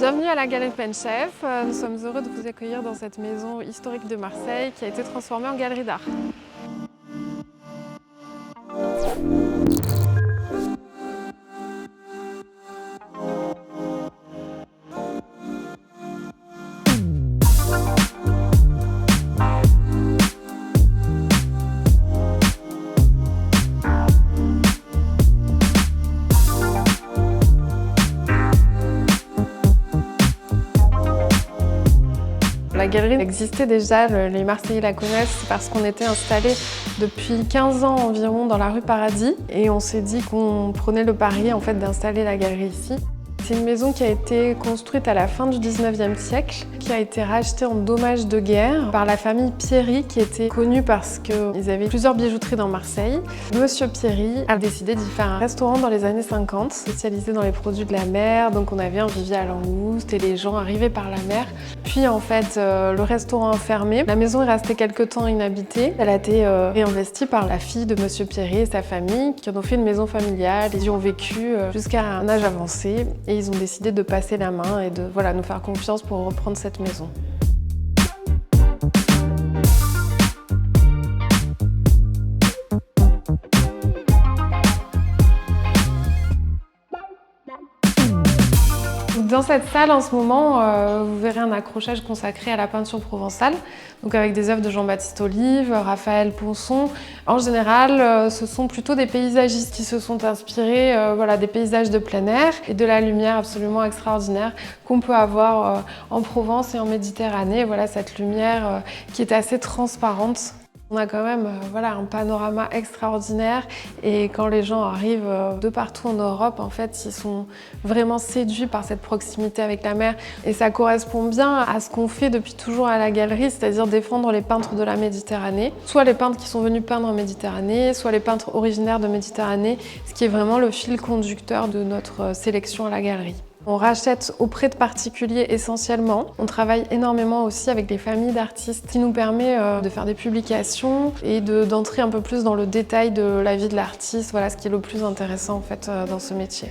Bienvenue à la Galerie Penchef. Nous sommes heureux de vous accueillir dans cette maison historique de Marseille qui a été transformée en galerie d'art. La galerie existait déjà, les Marseillais la connaissent parce qu'on était installés depuis 15 ans environ dans la rue Paradis et on s'est dit qu'on prenait le pari en fait d'installer la galerie ici. C'est une maison qui a été construite à la fin du 19e siècle, qui a été rachetée en dommages de guerre par la famille Pierry, qui était connue parce qu'ils avaient plusieurs bijouteries dans Marseille. Monsieur Pierry a décidé d'y faire un restaurant dans les années 50, spécialisé dans les produits de la mer. Donc on avait un vivier à langoustes et les gens arrivaient par la mer. Puis en fait, le restaurant a fermé. La maison est restée quelque temps inhabitée. Elle a été réinvestie par la fille de Monsieur Pierry et sa famille, qui en ont fait une maison familiale. Ils y ont vécu jusqu'à un âge avancé. Et ils ont décidé de passer la main et de nous faire confiance pour reprendre cette maison. Dans cette salle, en ce moment, vous verrez un accrochage consacré à la peinture provençale, donc avec des œuvres de Jean-Baptiste Olive, Raphaël Ponson. En général, ce sont plutôt des paysagistes qui se sont inspirés des paysages de plein air et de la lumière absolument extraordinaire qu'on peut avoir en Provence et en Méditerranée. Voilà cette lumière qui est assez transparente. On a quand même un panorama extraordinaire et quand les gens arrivent de partout en Europe, en fait, ils sont vraiment séduits par cette proximité avec la mer. Et ça correspond bien à ce qu'on fait depuis toujours à la galerie, c'est-à-dire défendre les peintres de la Méditerranée. Soit les peintres qui sont venus peindre en Méditerranée, soit les peintres originaires de Méditerranée, ce qui est vraiment le fil conducteur de notre sélection à la galerie. On rachète auprès de particuliers essentiellement. On travaille énormément aussi avec des familles d'artistes, ce qui nous permet de faire des publications et d'entrer un peu plus dans le détail de la vie de l'artiste, ce qui est le plus intéressant en fait dans ce métier.